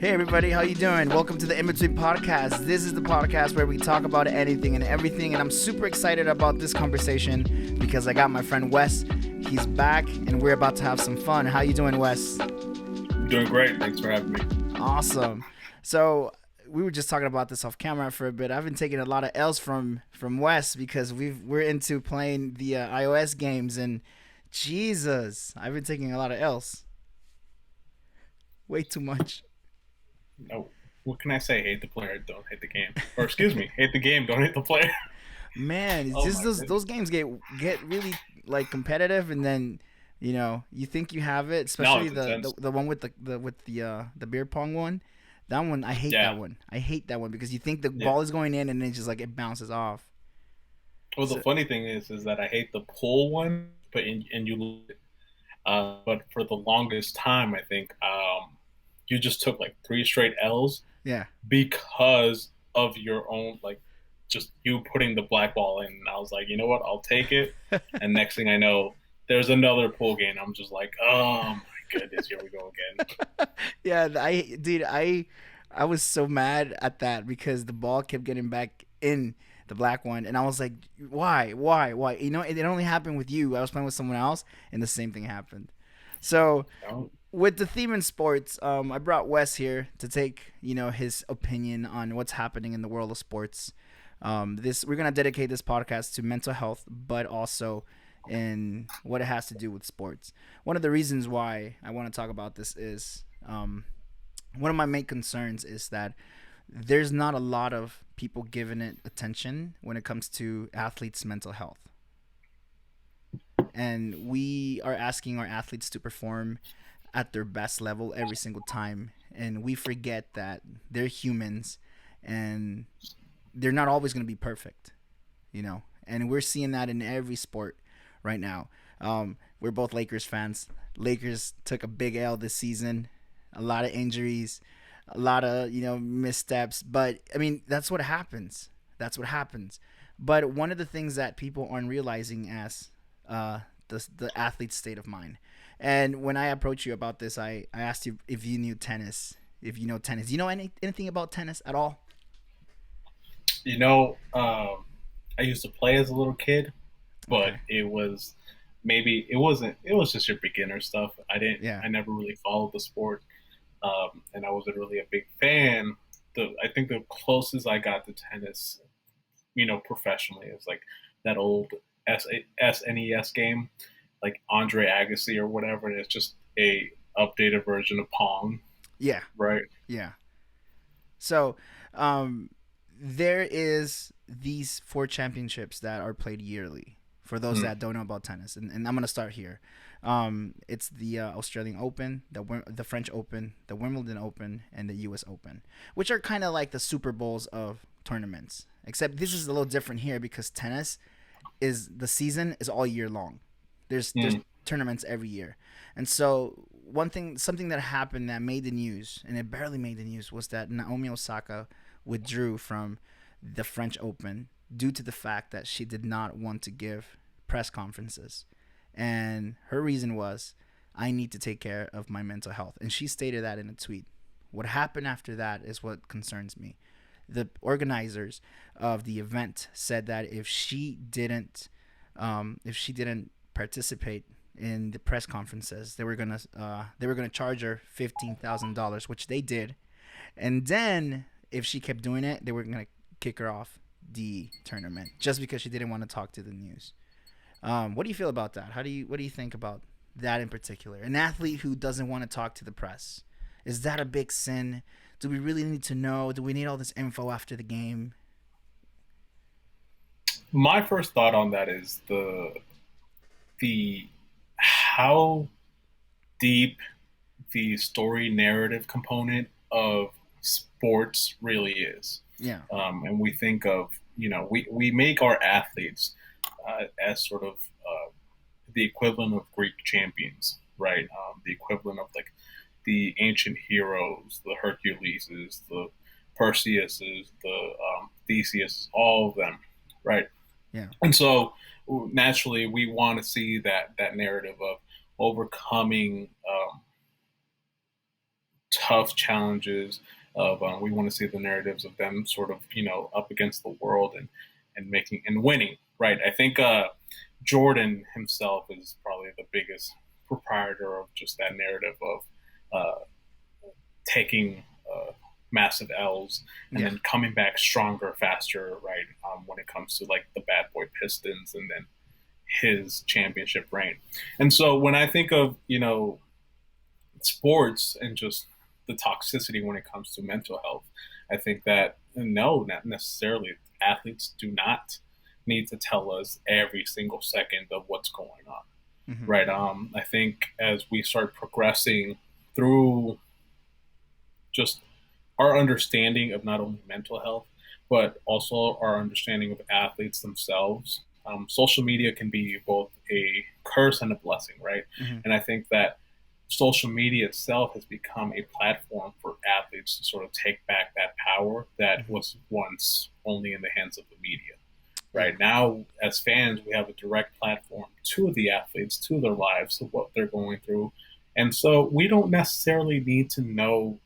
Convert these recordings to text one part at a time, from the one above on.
Hey everybody, how you doing? Welcome to the In Between Podcast. This is the podcast where we talk about anything and everything, and I'm super excited about this conversation because I got my friend Wes. He's back, and we're about to have some fun. How you doing, Wes? Doing great. Thanks for having me. Awesome. So we were just talking about this off camera for a bit. I've been taking a lot of L's from Wes because we're into playing the iOS games, and Jesus, I've been taking a lot of L's. Way too much. No, what can I say? Hate the player, don't hate the game. Or excuse me, hate the game, don't hate the player. Man, it's Oh just my those goodness. games get really like competitive, and then you think you have it, No, especially it's the intense. the one with the beer pong one. That one, I hate Yeah, that one. I hate that one because you think the yeah. ball is going in and then just like it bounces off. Well, the So funny thing is that I hate the pull one, but and you lose it. But for the longest time, I think you just took like three straight L's yeah, because of your own like just you putting the black ball in. And I was like, you know what? I'll take it. And next thing I know, there's another pull game. I'm just like, oh my goodness, here we go again. yeah. I was so mad at that because the ball kept getting back in the black one, and I was like, why? It only happened with you. I was playing with someone else, and the same thing happened. So No, with the theme in sports, I brought Wes here to take his opinion on what's happening in the world of sports. This we're gonna dedicate this podcast to mental health, but also in what it has to do with sports. One of the reasons why I want to talk about this is one of my main concerns is that there's not a lot of people giving it attention when it comes to athletes' mental health, and we are asking our athletes to perform at their best level every single time, and we forget that they're humans and they're not always going to be perfect. And we're seeing that in every sport right now. We're both Lakers fans. Lakers took a big L this season, a lot of injuries, a lot of missteps, but I mean that's what happens. That's what happens. But one of the things that people aren't realizing as uh, the athlete's state of mind. And when I approached you about this, I asked you if you knew tennis. If you know tennis, do you know anything about tennis at all? you know, I used to play as a little kid, but Okay. it was maybe it wasn't. It was just your beginner stuff. I didn't. Yeah. I never really followed the sport, and I wasn't really a big fan. I think the closest I got to tennis, professionally, is like that old SNES game, like Andre Agassi or whatever. And it's just a updated version of Pong, Yeah. right? Yeah. So, um, there is these four championships that are played yearly. For those Mm. that don't know about tennis, and I'm gonna start here. It's the Australian Open, the French Open, the Wimbledon Open, and the U.S. Open, which are kind of like the Super Bowls of tournaments. Except this is a little different here because tennis is the season is all year long. There's Mm. tournaments every year, and so something that happened that made the news, and it barely made the news, was that Naomi Osaka withdrew from the French Open due to the fact that she did not want to give press conferences, and her reason was, "I need to take care of my mental health," and she stated that in a tweet. What happened after that is what concerns me. The organizers of the event said that if she didn't participate in the press conferences, they were gonna charge her $15,000, which they did, and then if she kept doing it, they were gonna kick her off the tournament just because she didn't want to talk to the news. What do you feel about that? What do you think about that in particular? An athlete who doesn't want to talk to the press, is that a big sin? Do we really need to know? Do we need all this info after the game? My first thought on that is the how deep the story narrative component of sports really is. Yeah, And we think of, we make our athletes as sort of the equivalent of Greek champions, right? The equivalent of like the ancient heroes, the Herculeses, the Perseuses, the Theseus, all of them, right? yeah, And so naturally, we want to see that narrative of overcoming tough challenges of we want to see the narratives of them sort of up against the world and making and winning, right? I think Jordan himself is probably the biggest proprietor of just that narrative of uh, taking massive L's and Yeah. then coming back stronger, faster, right? When it comes to like the Bad Boy Pistons and then his championship reign. And so when I think of sports and just the toxicity when it comes to mental health, I think that no, not necessarily. Athletes do not need to tell us every single second of what's going on, Hmm. right? I think as we start progressing through just our understanding of not only mental health, but also our understanding of athletes themselves. Social media can be both a curse and a blessing, right? Hmm. And I think that social media itself has become a platform for athletes to sort of take back that power that Hmm. was once only in the hands of the media. Yeah. Right now, as fans, we have a direct platform to the athletes, to their lives, to what they're going through. And so we don't necessarily need to know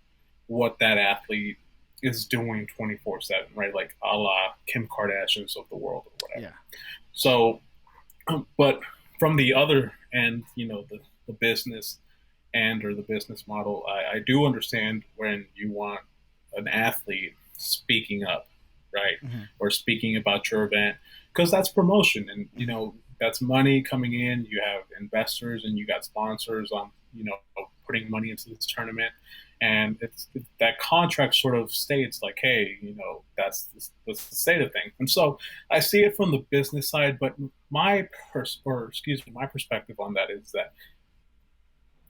what that athlete is doing 24/7, right? Like a la Kim Kardashians of the world or whatever. Yeah. So, but from the other end, the business and or the business model, I do understand when you want an athlete speaking up, right? Hmm. Or speaking about your event, because that's promotion and, Hmm. that's money coming in. You have investors and you got sponsors on, putting money into this tournament. And it's that contract sort of states like, hey, that's the state of things. And so I see it from the business side, but my perspective on that is that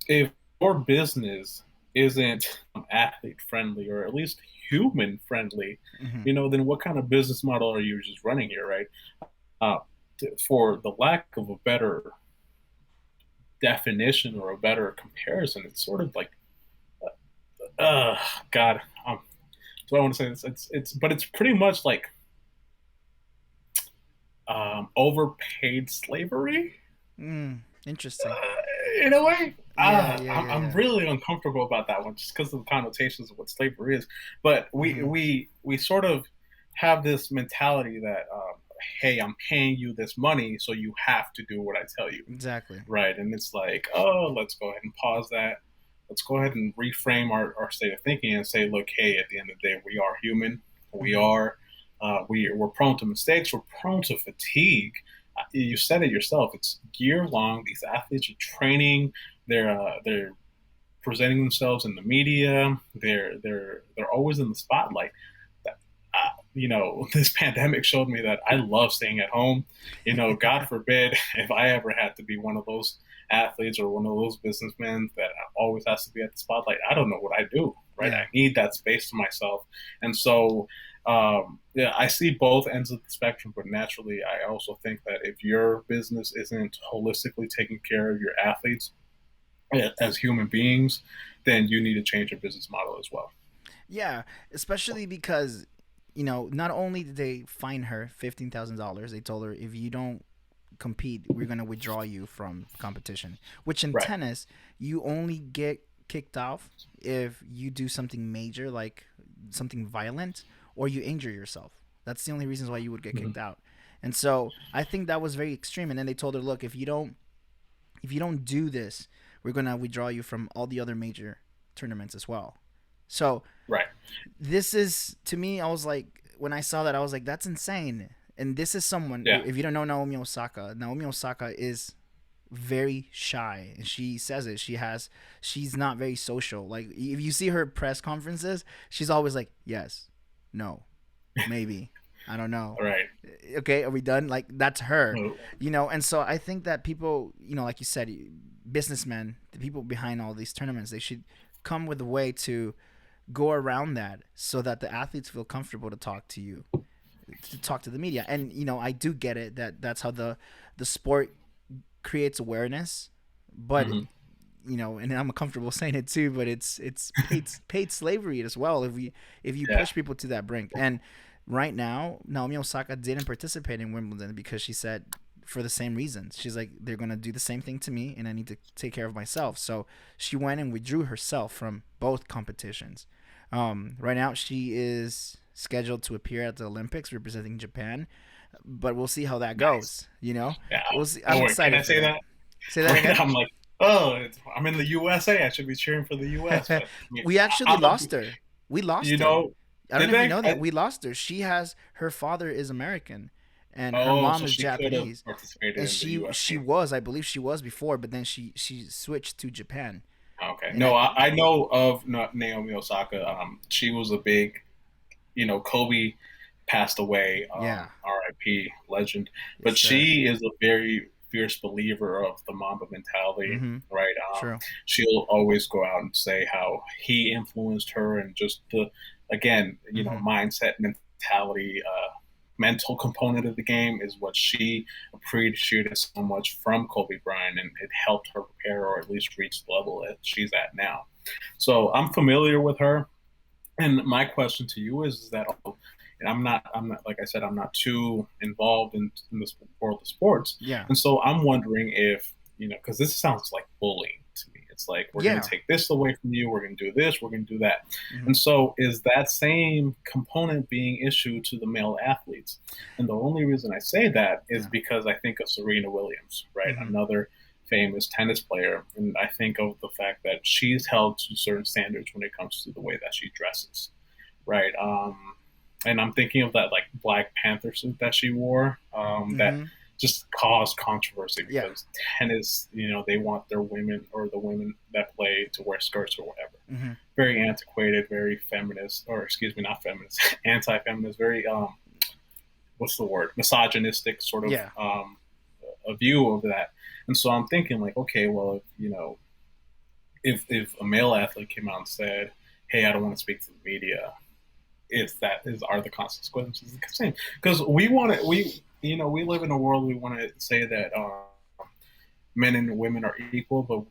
if your business isn't athlete friendly or at least human friendly, Hmm. then what kind of business model are you just running here, right? Uh, for the lack of a better definition or a better comparison, it's sort of like, uh, God, so I want to say this. But it's pretty much like overpaid slavery. Interesting. In a way, Yeah. Yeah. Yeah. I'm Yeah. really uncomfortable about that one just because of the connotations of what slavery is. But we Hmm. we we sort of have this mentality that, hey, I'm paying you this money, so you have to do what I tell you, Exactly. right? And it's like, oh, let's go ahead and pause that. Let's go ahead and reframe our state of thinking and say, look, hey, at the end of the day, we are human. We Hmm. are we're prone to mistakes. We're prone to fatigue. You said it yourself. It's year long. These athletes are training. They're presenting themselves in the media. They're always in the spotlight. This pandemic showed me that I love staying at home. God forbid if I ever had to be one of those athletes or one of those businessmen that always has to be at the spotlight. I don't know what I do, right? Yeah. I need that space to myself. And so, yeah, I see both ends of the spectrum, but naturally, I also think that if your business isn't holistically taking care of your athletes as human beings, then you need to change your business model as well. Yeah. Especially because, not only did they fine her $15,000, they told her if you don't compete, we're gonna withdraw you from competition. Which in Right. tennis, you only get kicked off if you do something major, like something violent, or you injure yourself. That's the only reasons why you would get Mm-hmm. kicked out. And so I think that was very extreme. And then they told her, look, if you don't do this, we're gonna withdraw you from all the other major tournaments as well. So Right. this is, to me, I was like, when I saw that, I was like, that's insane. And this is someone, Yeah. if you don't know Naomi Osaka is very shy, and she says it. She's not very social. Like if you see her press conferences, she's always like, yes, no, maybe, I don't know. Right. Okay, are we done? Like that's her, Oh, And so I think that people, like you said, businessmen, the people behind all these tournaments, they should come with a way to go around that so that the athletes feel comfortable to talk to you, to talk to the media. And I do get it that that's how the sport creates awareness, but mhm. and I'm comfortable saying it too, but it's paid slavery as well if you Yeah. push people to that brink. And right now, Naomi Osaka didn't participate in Wimbledon because she said for the same reasons. She's like, they're gonna do the same thing to me, and I need to take care of myself. So she went and withdrew herself from both competitions. Right now, she is scheduled to appear at the Olympics representing Japan, but we'll see how that Nice. goes. You know, Yeah. we'll see. Oh I'm wait, can I excited for say that. that? Say that Right. again. I'm like, oh, I'm in the USA. I should be cheering for the US. But I mean, We actually I'm a, lost her. We you lost her. know, I don't did know if you they? know that we lost her. She has her father is American, and her Oh, mom so is she could have Japanese, participated and in the she U.S. she team. was I believe she was before, but then she switched to Japan, Okay. and No, I I know of Naomi Osaka. She was a big, Kobe passed away, yeah, RIP, legend. yes But sir. she is a very fierce believer of the Mamba mentality, Mm-hmm. right? True. She'll always go out and say how he influenced her and just the, again, Mm-hmm. mindset, mentality, mental component of the game is what she appreciated so much from Kobe Bryant, and it helped her prepare or at least reach the level that she's at now. So I'm familiar with her. And my question to you is that, and I'm not, like I said, I'm not too involved in this world of sports. Yeah. And so I'm wondering if, because this sounds like bullying to me. It's like, we're going to Yeah. take this away from you. We're going to do this. We're going to do that. Mm-hmm. And so is that same component being issued to the male athletes? And the only reason I say that is Yeah. because I think of Serena Williams, right? Mm-hmm. Another famous tennis player. And I think of the fact that she's held to certain standards when it comes to the way that she dresses, right? And I'm thinking of that like Black Panther suit that she wore, that Mm-hmm. just caused controversy Yeah. because tennis, they want their women or the women that play to wear skirts or whatever. Mm-hmm. Very antiquated, very feminist, or excuse me, not feminist, anti-feminist, very what's the word, misogynistic sort of Yeah. a view of that. And so I'm thinking like, okay, well, if a male athlete came out and said, "Hey, I don't want to speak to the media," is that is are the consequences the same? Because we live in a world we want to say that men and women are equal, but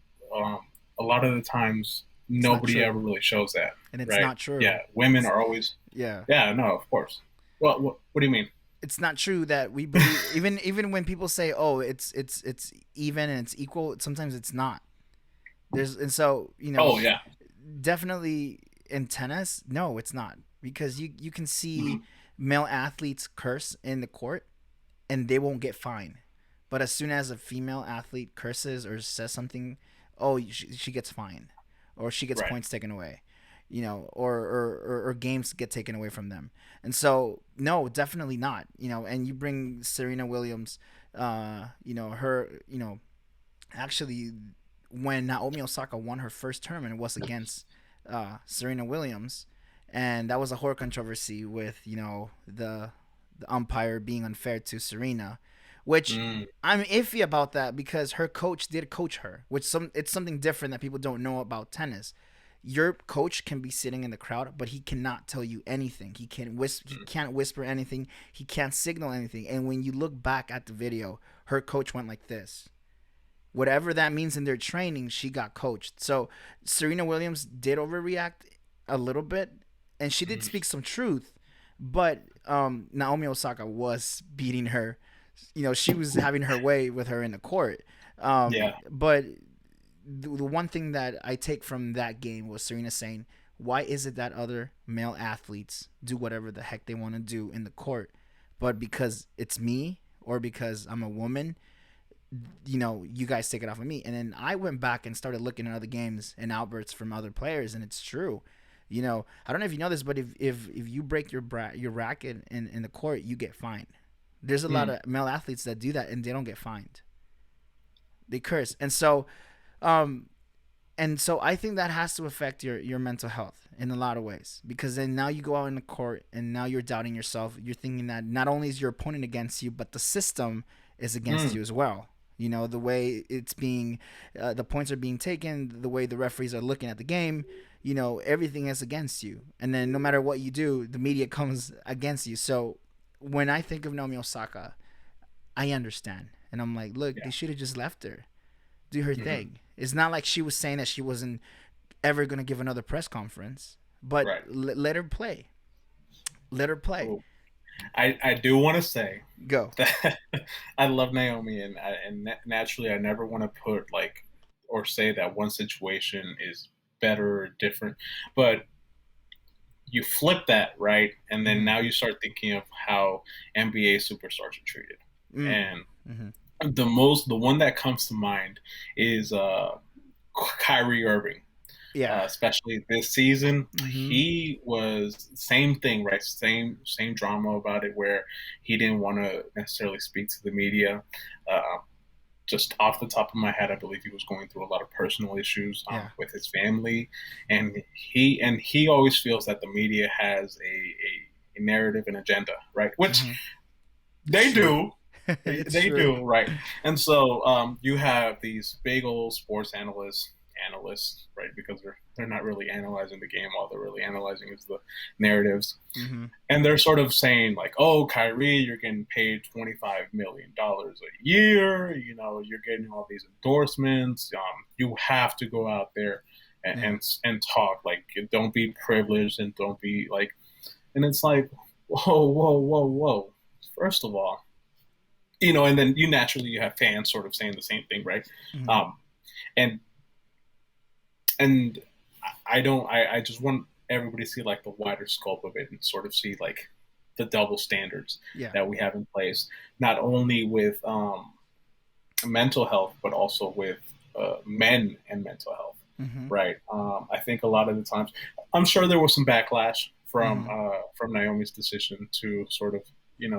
a lot of the times It's not nobody true, ever really shows that, and it's right? not true. Yeah, women It's are always, yeah. yeah, no, of course. Well, what do you mean? It's not true that we believe even when people say, "Oh, it's even and it's equal," sometimes it's not. There's and so Oh yeah. definitely in tennis, no, it's not because you can see Mm-hmm. male athletes curse in the court and they won't get fined, but as soon as a female athlete curses or says something, oh, she gets fined, or she gets Right. points taken away, or games get taken away from them. And so no, definitely not. And you bring Serena Williams, her, actually, when Naomi Osaka won her first tournament, it was against Serena Williams, and that was a whole controversy with the umpire being unfair to Serena, which Mm, I'm iffy about that because her coach did coach her, which it's something different that people don't know about tennis. Your coach can be sitting in the crowd, but he cannot tell you anything. He mm, can't whisper anything. He can't signal anything. And when you look back at the video, her coach went like this. Whatever that means in their training, she got coached. So Serena Williams did overreact a little bit, and she did mm. speak some truth, but Naomi Osaka was beating her. She was having her way with her in the court. Yeah. But the one thing that I take from that game was Serena saying, "Why is it that other male athletes do whatever the heck they want to do in the court, but because it's me or because I'm a woman, you guys take it off of me?" And then I went back and started looking at other games and outbursts from other players, and it's true. I don't know if you know this, but if you break your racket in the court, you get fined. There's a lot Mm, of male athletes that do that and they don't get fined. They curse, um, and so I think that has to affect your mental health in a lot of ways, because then now you go out in the court and now you're doubting yourself. You're thinking that not only is your opponent against you, but the system is against mm. you as well. The way the points are being taken, the way the referees are looking at the game. Everything is against you, and then no matter what you do, the media comes against you. So when I think of Naomi Osaka, I understand, and I'm like, look, they Yeah. should have just left her do her Hmm. thing. It's not like she was saying that she wasn't ever gonna give another press conference, but Right. let her play. Let her play. Cool. I do want to say Go. that I love Naomi, and naturally, I never want to put like or say that one situation is better or different, but you flip that right, and then Mm-hmm. now you start thinking of how NBA superstars are treated, Mm. and Mm-hmm. the one that comes to mind is Kyrie Irving. Yeah. Especially this season. Mm-hmm. He was same thing, right? Same drama about it, where he didn't want to necessarily speak to the media. Uh, just off the top of my head, I believe he was going through a lot of personal issues Yeah. with his family, and he always feels that the media has a narrative and agenda, right? Which Mm-hmm. It's they true. do, It's they true. do, right? And so you have these big old sports analysts, right? Because they're not really analyzing the game. All they're really analyzing is the narratives, Mm-hmm. and they're sort of saying like, "Oh, Kyrie, you're getting paid $25 million a year. You know, you're getting all these endorsements. You have to go out there and Yeah. and talk. Like, don't be privileged and don't be like." And it's like, whoa, whoa, whoa, whoa. First of all, and then you have fans sort of saying the same thing, right? Mm-hmm. Um, and and I don't. I just want everybody to see like the wider scope of it and sort of see like the double standards Yeah. that we have in place, not only with mental health but also with men and mental health. Mm-hmm. Right. I think a lot of the times, I'm sure there was some backlash Mm-hmm. from Naomi's decision to sort of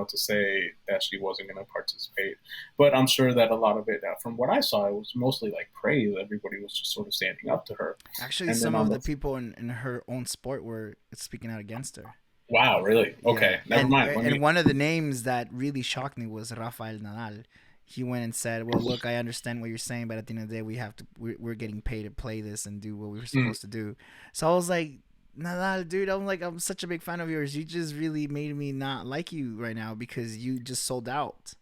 to say that she wasn't going to participate, but I'm sure that a lot of it, from what I saw, it was mostly like praise. Everybody was just sort of standing up to her, Actually, and then some on of the the people in her own sport were speaking out against her. wow, really? Yeah, Okay, never mind. Let and me. one of the names that really shocked me was Rafael Nadal. He went and said, "Well, look, I understand what you're saying, but at the end of the day, we're getting paid to play this and do what we were Mm, supposed to do." So I was like, Nadal, dude, I'm such a big fan of yours. You just really made me not like you right now because you just sold out,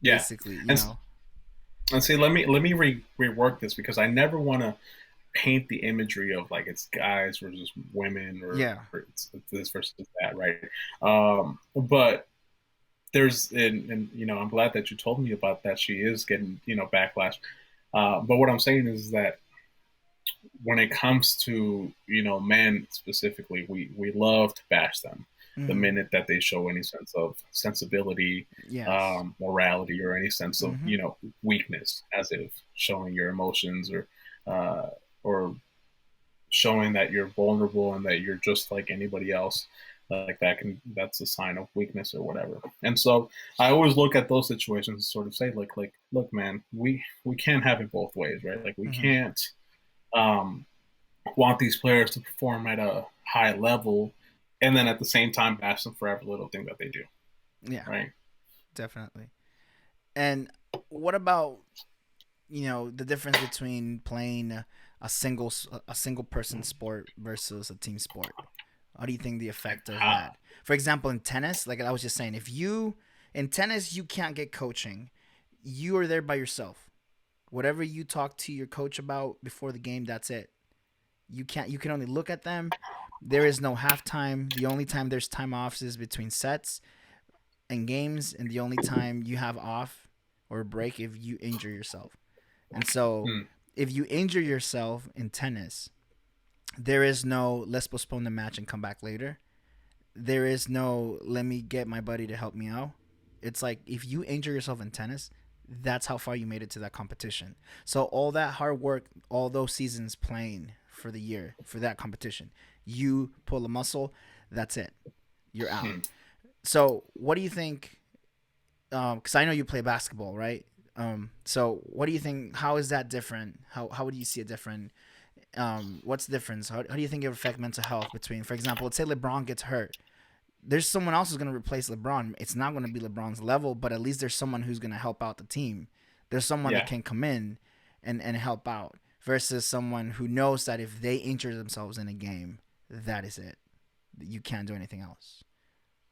yeah, basically. and see, let me rework this because I never want to paint the imagery of like it's guys versus women Yeah. or it's this versus that, right? But there's and I'm glad that you told me about that. She is getting backlash, but what I'm saying is that when it comes to men specifically, we love to bash them the Mm-hmm. minute that they show any sense of sensibility, Yes. morality, or any sense of Mm-hmm. weakness, as if showing your emotions uh, or showing that you're vulnerable and that you're just like anybody else. Like that's a sign of weakness or whatever. And so I always look at those situations and sort of say like look, man, we can't have it both ways, right? Like we Mm-hmm. can't um, want these players to perform at a high level and then at the same time bash them for every little thing that they do, Yeah, right? definitely. And what about the difference between playing a single person sport versus a team sport? How do you think the effect of Ah, that? For example, in tennis, like I was just saying, if you in tennis you can't get coaching, you are there by yourself. Whatever you talk to your coach about before the game, that's it. You can only look at them. There is no halftime. The only time there's time offs is between sets and games, and the only time you have off or break if you injure yourself. And so, mm, if you injure yourself in tennis, there is no let's postpone the match and come back later. There is no let me get my buddy to help me out. It's like if you injure yourself in tennis, that's how far you made it to that competition. So all that hard work, all those seasons playing for the year for that competition, you pull a muscle, that's it. You're out. mm. So what do you think? Because I know you play basketball, right? So what do you think? How is that different? How would you see it different? What's the difference? How do you think it would affect mental health between, for example, let's say LeBron gets hurt. There's someone else who's going to replace LeBron. It's not going to be LeBron's level, but at least there's someone who's going to help out the team. There's someone that Yeah. can come in and help out versus someone who knows that if they injure themselves in a game, that is it. You can't do anything else.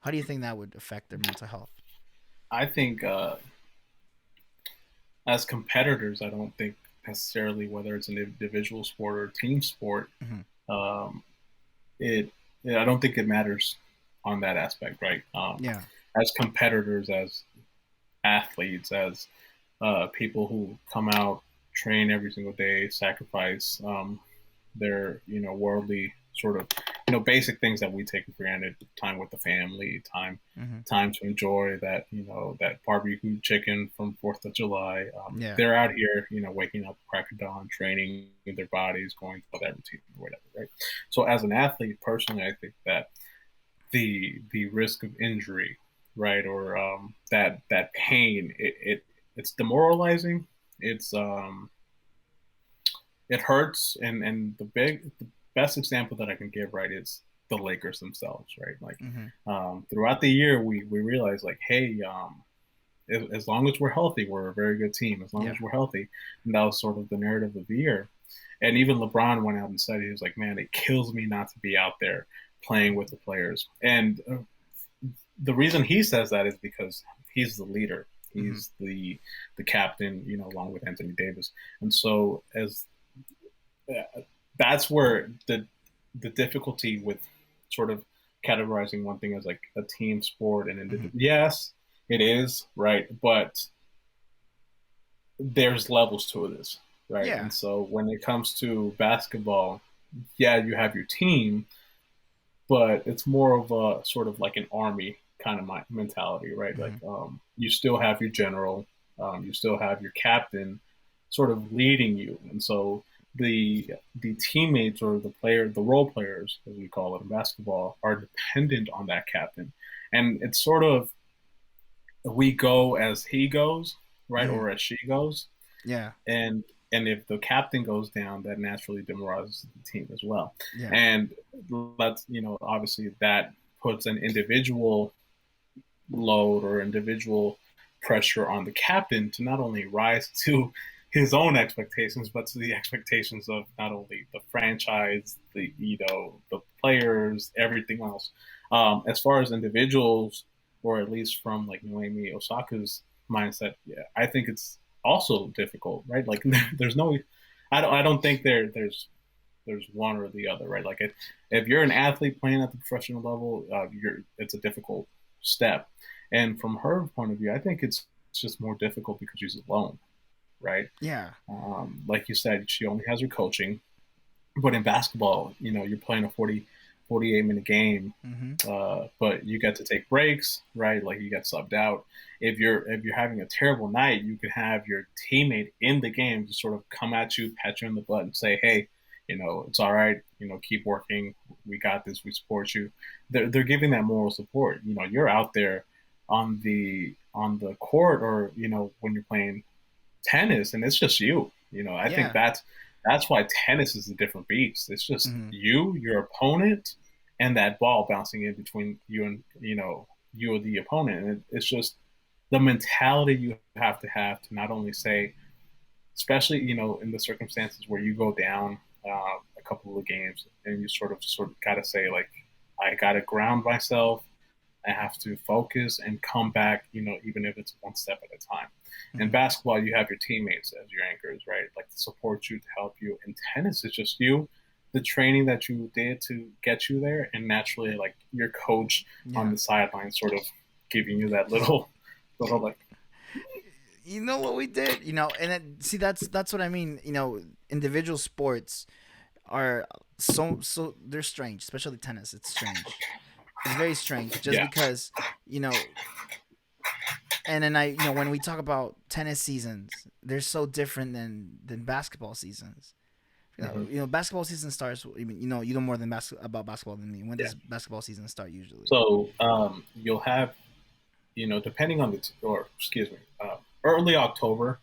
How do you think that would affect their mental health? I think as competitors, I don't think necessarily whether it's an individual sport or a team sport, Mm-hmm. um, it I don't think it matters on that aspect, right? Yeah. As competitors, as athletes, as people who come out, train every single day, sacrifice their worldly sort of basic things that we take for granted, time with the family, Hmm. time to enjoy that that barbecue chicken from July. Yeah. They're out here waking up crack of dawn, training their bodies, going through that routine or whatever, right? So as an athlete, personally, I think that the risk of injury, right, or that pain, it's demoralizing. It's it hurts, and the best example that I can give, right, is the Lakers themselves, right? Like Hmm. throughout the year, we realize like, hey, as long as we're healthy, we're a very good team. As long Yeah. as we're healthy, and that was sort of the narrative of the year. And even LeBron went out and said he was like, man, it kills me not to be out there playing with the players. And the reason he says that is because he's the leader. Hmm. He's the captain, along with Anthony Davis. And so as that's where the difficulty with sort of categorizing one thing as like a team sport and Hmm. individual. Yes, it is right, but there's levels to this, right? Yeah. And so when it comes to basketball, yeah, you have your team, but it's more of a sort of like an army kind of mentality, right? Like Hmm. you still have your general, you still have your captain, sort of leading you, and so the teammates or the role players, as we call it in basketball, are dependent on that captain, and it's sort of we go as he goes, right, Hmm. or as she goes, Yeah. and if the captain goes down, that naturally demoralizes the team as well. Yeah. And let's obviously that puts an individual load or individual pressure on the captain to not only rise to his own expectations, but to the expectations of not only the franchise, the the players, everything else. As far as individuals, or at least from like Naomi Osaka's mindset, yeah, I think it's also difficult, right? Like there's no, I don't think there's one or the other, right? Like if you're an athlete playing at the professional level, it's a difficult step. And from her point of view, I think it's just more difficult because she's alone, right? Yeah. Like you said, she only has her coaching, but in basketball, you're playing a 48-minute game, Hmm. but you get to take breaks, right? Like you get subbed out. If you're having a terrible night, you can have your teammate in the game just sort of come at you, pat you in the butt, and say, "Hey, it's all right. Keep working. We got this. We support you." They're giving that moral support. You're out there on the court, or when you're playing tennis, and it's just you. I think Yeah. that's why tennis is a different beast. It's just Hmm. you, your opponent, and that ball bouncing in between you and you or the opponent. And it's just the mentality you have to not only say, especially in the circumstances where you go down a couple of games, and you sort of got to say like, I got to ground myself. I have to focus and come back, even if it's one step at a time. In Hmm. basketball, you have your teammates as your anchors, right? Like to support you, to help you. In tennis, it's just you, the training that you did to get you there, and naturally, like your coach on Yeah. the sideline, sort of giving you that little like, You know what we did, and see, that's what I mean. Individual sports are so they're strange, especially tennis. It's strange. It's very strange, just yeah, because you know. And then when we talk about tennis seasons, they're so different than basketball seasons. hmm Basketball season starts. I mean, you know more about basketball than me. When yeah. does basketball season start usually? So you'll have, depending on or excuse me, early October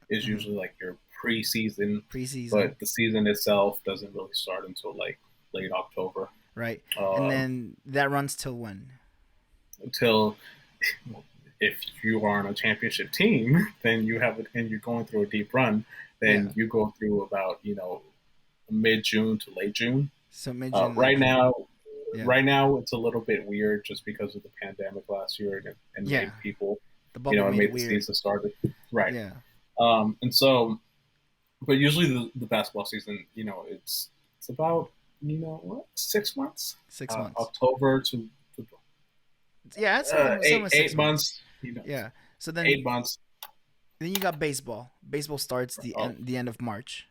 is Hmm. usually like your preseason, Preseason, but the season itself doesn't really start until like late October. right? And Um, then that runs till when? until if you are on a championship team, then you have it, and you're going through a deep run. Then Yeah. you go through about mid June to late June. So mid June, late Right June. now, Yeah. right now it's a little bit weird just because of the pandemic last year, and Yeah. made people, The bubble it made it made the weird. season started right. Yeah. And so, but usually the basketball season, it's about what, 6 months, 6 months. October to Yeah, it's some 6 eight months. months. You know, Yeah. So 8 months. then you got baseball. Baseball starts Oh, the end of March,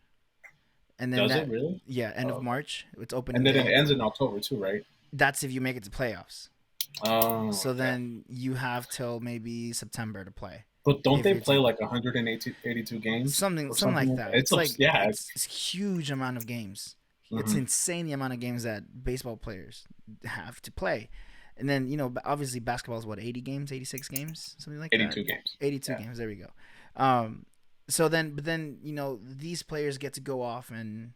and then does it really? end of Okay. March it's And opening then it day. ends in October too, right? That's if you make it to playoffs. Oh, So okay. then you have till maybe September to play But don't if they your play team like 182 games or something something like like that? that. It's like Yeah. it's huge amount of games. It's Hmm. insane the amount of games that baseball players have to play. And then, obviously basketball is what, 80 games, 86 games, something like that. 82 games. 82 Yeah. games, there we go. Um so then but then, these players get to go off and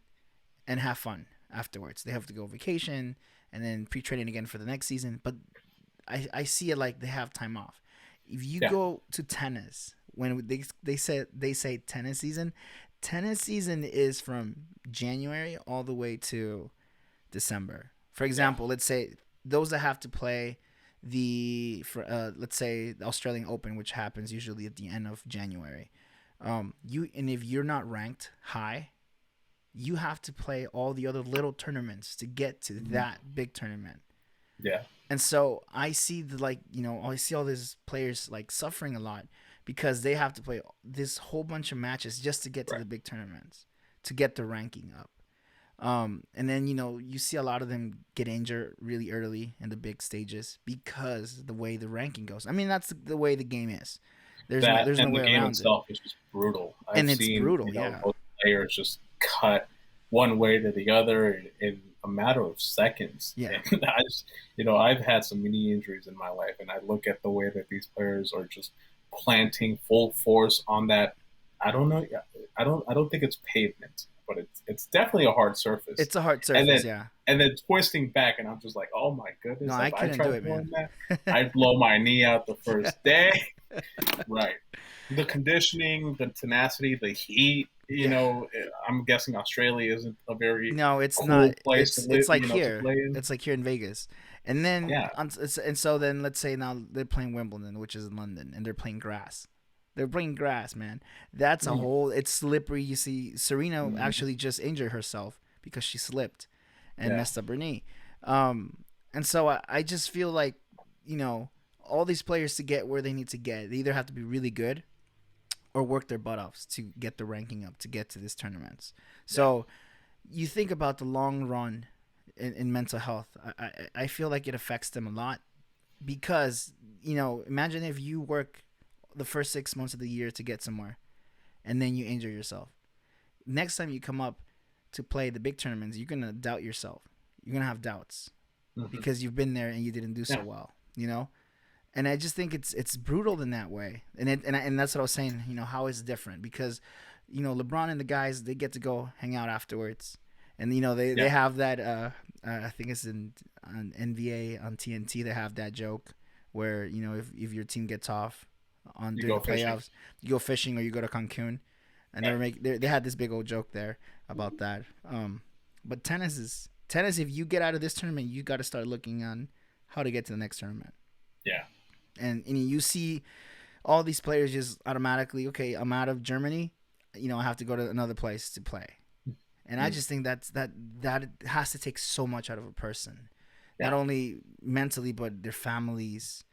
have fun afterwards. They have to go vacation and then pre-training again for the next season, but I see it like they have time off. If you Yeah. go to tennis, when they say tennis season is from January all the way to December. For Yeah. example, let's say those that have to play let's say the Australian Open, which happens usually at the end of January. If you're not ranked high, you have to play all the other little tournaments to get to Mhm. that big tournament. Yeah. And so I see I see all these players like suffering a lot because they have to play this whole bunch of matches just to get to Right. the big tournaments, to get the ranking up. And then you see a lot of them get injured really early in the big stages because the way the ranking goes. I mean, that's the way the game is. That There's no and the way game around it, itself is just brutal. I've and it's seen, brutal. Yeah, both players just cut one way to the other in a matter of seconds. yeah, And I just, I've had some knee injuries in my life, and I look at the way that these players are just planting full force on that. I don't know. I don't think it's pavement, but it's definitely a hard surface. it's a hard And surface. then Yeah, and then twisting back, and I'm just like, oh my no, goodness, I if I couldn't do tried it, man. doing that, I'd blow my knee out the first day. Right. The conditioning, the tenacity, the heat. Yeah. I'm guessing Australia isn't a very No, it's not. cool place to live. It's like To here. play in. It's like here in Vegas, and then Yeah. and so then let's say now they're playing Wimbledon, which is in London, and they're playing grass. They're playing grass, man. That's a Mm. whole. It's slippery. You see, Serena Mm. actually just injured herself because she slipped and Yeah. messed up her knee. And so I just feel like you know all these players to get where they need to get, they either have to be really good or work their butt offs to get the ranking up to get to these tournaments. Yeah. So you think about the long run in mental health. I feel like it affects them a lot because imagine if you work the first 6 months of the year to get somewhere and then you injure yourself. Next time you come up to play the big tournaments, you're gonna doubt yourself. You're gonna have doubts Hmm. because you've been there and you didn't do so Yeah. well. And I just think it's brutal in that way. And that's what I was saying. How it's different because LeBron and the guys, they get to go hang out afterwards, and they Yeah. have that. I think it's in on NBA on TNT. They have that joke where if your team gets off on You during go the fishing. playoffs, you go fishing or you go to Cancun, and Yeah. they had this big old joke there about that. But tennis. If you get out of this tournament, you got to start looking on how to get to the next tournament. Yeah. And you see all these players just automatically, okay, I'm out of Germany, I have to go to another place to play. And I Mm. just think that has to take so much out of a person, not Yeah. only mentally but their families,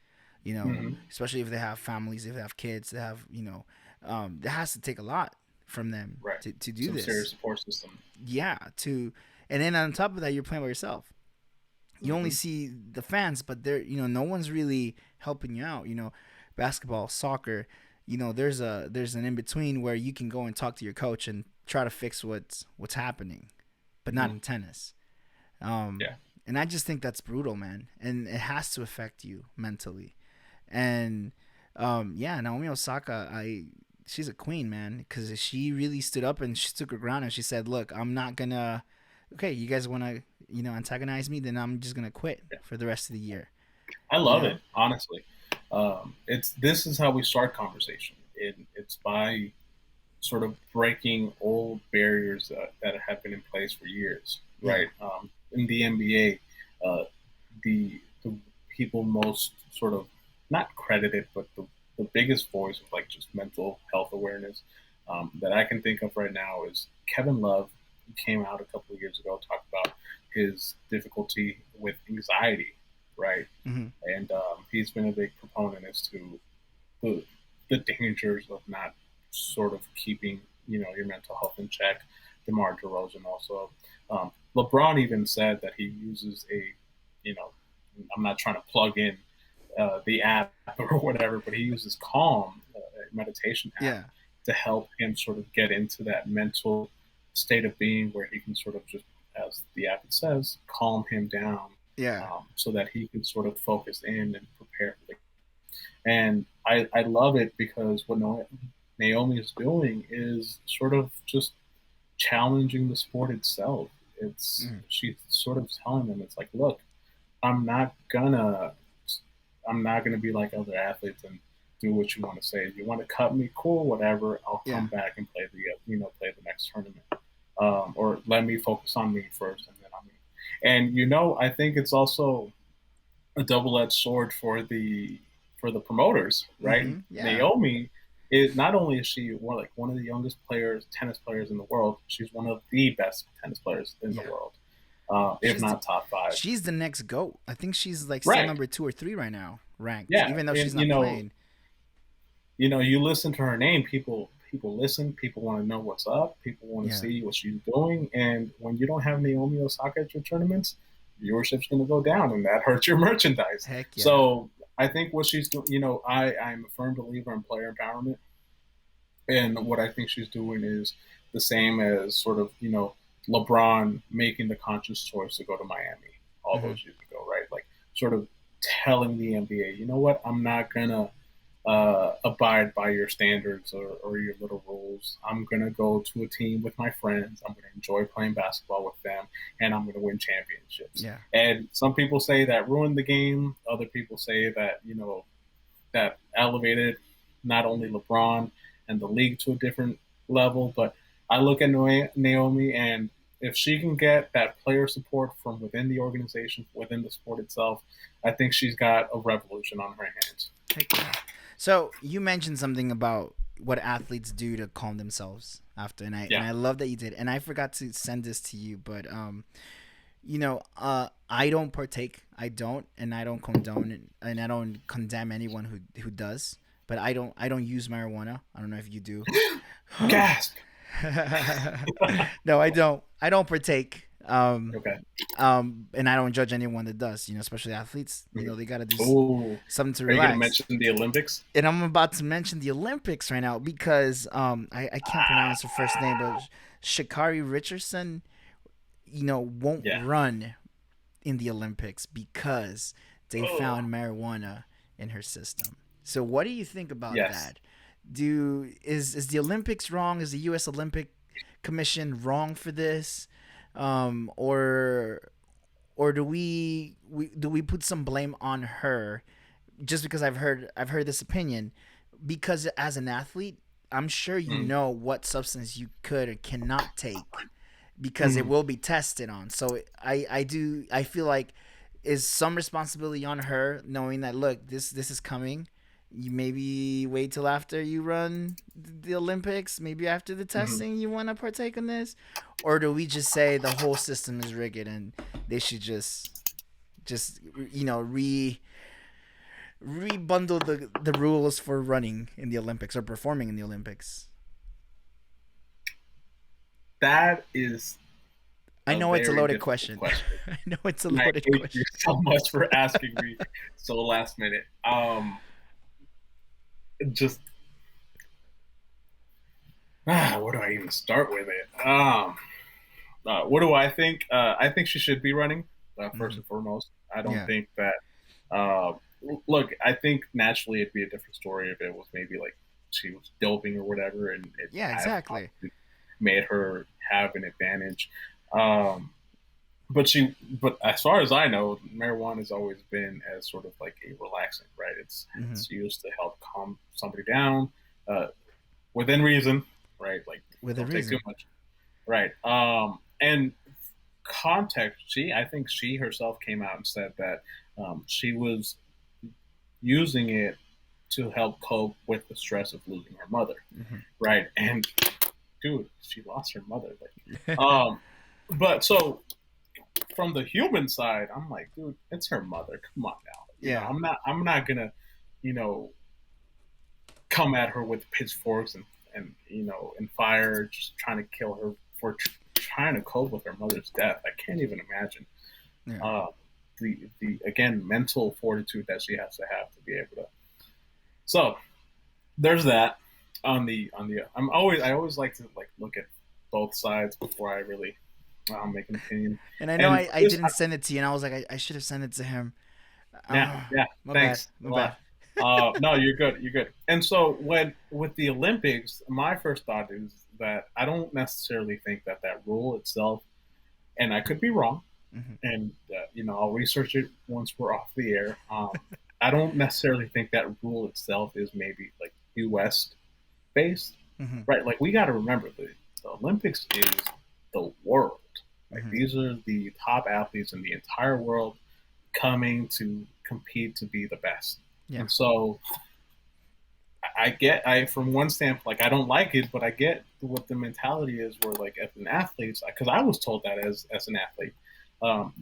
Hmm. especially if they have families, if they have kids, they have that has to take a lot from them Right. to do Some serious this. support system. Yeah, and then on top of that, you're playing by yourself. You only Hmm. see the fans, but they're no one's really helping you out. Basketball, soccer, there's an in between where you can go and talk to your coach and try to fix what's happening, but not Hmm. in tennis. Um, Yeah. and I just think that's brutal, man, and it has to affect you mentally. And yeah, Naomi Osaka, she's a queen, man, because she really stood up and she took her ground and she said, "Look, I'm not gonna. Okay, you guys want to antagonize me, then I'm just gonna quit Yeah. for the rest of the year." I You love know? it. Honestly, it's this is how we start conversation. It's by sort of breaking old barriers that have been in place for years, Yeah, right? In the NBA, the people most sort of not credited, but the biggest voice of like just mental health awareness that I can think of right now is Kevin Love. He came out a couple of years ago, talked about his difficulty with anxiety, right? Mm-hmm. And he's been a big proponent as to the the dangers of not sort of keeping your mental health in check. DeMar DeRozan also. LeBron even said that he uses a you know I'm not trying to plug in the app or whatever, but he uses Calm, a meditation app, Yeah. to help him sort of get into that mental state of being where he can sort of just, as the app says, calm him down, Yeah. so that he can sort of focus in and prepare for the. And I love it because what Naomi is doing is sort of just challenging the sport itself. It's Mm-hmm. she's sort of telling them, it's like, look, I'm not gonna I'm not gonna be like other athletes and do what you want to say. If you want to cut me, cool, whatever. I'll Yeah. come back and play the next tournament, or let me focus on me first, and then on me. And I think it's also a double-edged sword for the promoters, right? Mm-hmm. Yeah. Naomi is not only is she one of the youngest tennis players in the world, she's one of the best tennis players in the Yeah. world, if She's the not top five. she's the next goat. I think she's like still Right? number 2 or 3 right now, ranked, Yeah, even though she's and not playing. you listen to her name, people listen, people want to know what's up, people want to Yeah. see what she's doing, and when you don't have Naomi Osaka at your tournaments, viewership's going to go down, and that hurts your merchandise. Heck yeah. So I think what she's doing, I'm a firm believer in player empowerment, and what I think she's doing is the same as sort of LeBron making the conscious choice to go to Miami all Mm-hmm. those years ago, right? Like sort of telling the NBA, you know what, I'm not gonna abide by your standards or your little rules. I'm going to go to a team with my friends. I'm going to enjoy playing basketball with them, and I'm going to win championships. Yeah. And some people say that ruined the game. Other people say that, that elevated not only LeBron and the league to a different level, but I look at Naomi, and if she can get that player support from within the organization, within the sport itself, I think she's got a revolution on her hands. Heck yeah. So you mentioned something about what athletes do to calm themselves after, and I and Yeah. I love that you did. And I forgot to send this to you, but I don't partake. I don't, and I don't condone it, and I don't condemn anyone who does. But I don't use marijuana. I don't know if you do. Gasp. No, I don't. I don't partake. Okay. And I don't judge anyone that does. Especially athletes. Mhm. They gotta do Oh, something to are you going to relax. mention the Olympics? And I'm about to mention the Olympics right now because I can't pronounce her first name, but Shakari Richardson, won't Yeah. run in the Olympics because they Oh, found marijuana in her system. So what do you think about yes. that? Is the Olympics wrong? Is the U.S. Olympic Commission wrong for this, or do we put some blame on her just because I've heard this opinion? Because as an athlete, I'm sure you Mm-hmm. know what substance you could or cannot take because it Mm-hmm. will be tested on. So I feel like is some responsibility on her knowing that, look, this is coming. You maybe wait till after you run the Olympics, maybe after the Mm-hmm. testing you want to partake in this, or do we just say the whole system is rigged and they should just rebundle the rules for running in the Olympics or performing in the Olympics? That is I a know it's a very loaded difficult question. question. I know it's a And I loaded hate you question. so much for asking me so last minute. Just where do I even start with it? What do I think? I think she should be running, first Hmm. and foremost. I don't Yeah. think that. Uh, Look, I think naturally it'd be a different story if it was maybe like she was doping or whatever, and it Yeah. kind of Exactly. made her have an advantage. Um, but as far as I know, marijuana has always been as sort of like a relaxant, right? Hmm. It's used to help calm somebody down, uh, within reason, right? Like With a don't take too reason. much, right? And context, I think she herself came out and said that she was using it to help cope with the stress of losing her mother, Hmm. right? And dude, she lost her mother, like, but so from the human side, I'm like, dude, it's her mother. Come on now. Yeah. I'm not gonna, you know, come at her with pitchforks and and fire, just trying to kill her for trying to cope with her mother's death. I can't even imagine Yeah. uh, the again mental fortitude that she has to be able to. So there's that on the. I always like to like look at both sides before I really make an opinion. And I know And I this, didn't send it to you, and I was like, I should have sent it to him. yeah, yeah, My bad. thanks My a bad. lot. No, you're good. You're good. And so when with the Olympics, my first thought is that I don't necessarily think that that rule itself, and I could be wrong, Hmm. and I'll research it once we're off the air. I don't necessarily think that rule itself is maybe like U.S. based, Hmm. right? Like we got to remember the Olympics is the world. Like Hmm. these are the top athletes in the entire world coming to compete to be the best. Yeah. And so I from one standpoint, like I don't like it, but I get what the mentality is. Where like as an athlete, because I was told that as an athlete,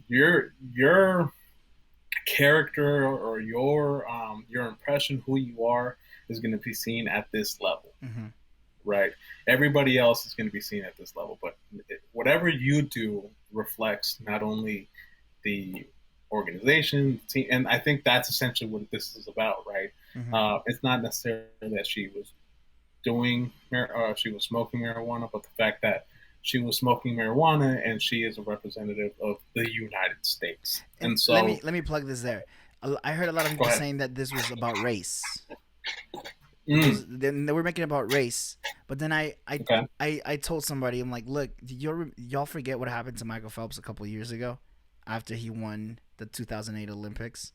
your character or your impression, who you are, is going to be seen at this level, Hmm. right? Everybody else is going to be seen at this level, but whatever you do reflects not only the organization, the team, and I think that's essentially what this is about, right? Hmm. It's not necessarily that she was smoking marijuana, but the fact that she was smoking marijuana and she is a representative of the United States, And and let me so let me plug this there. I heard a lot of go people ahead. saying that this was about race. Mm, Then they were making it about race, but then okay, I told somebody, I'm like, look, y'all forget what happened to Michael Phelps a couple years ago, after he won the 2008 Olympics,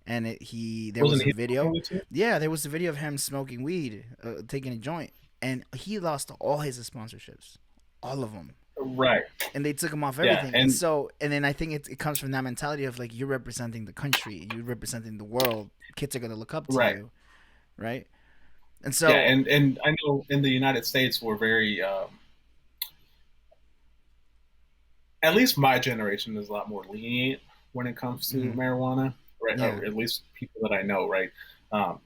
and there was wasn't a he smoking video. with you? Yeah, there was a video of him smoking weed, taking a joint, and he lost all his sponsorships, all of them, Right. and they took him off Yeah, everything. And and so, and then I think it comes from that mentality of like, you're representing the country, you're representing the world. Kids are gonna look up to right. you, right? And Yeah, so, and I know in the United States we're very at least my generation is a lot more lenient when it comes to mhm, marijuana, right? yeah, Or at least people that I know, right?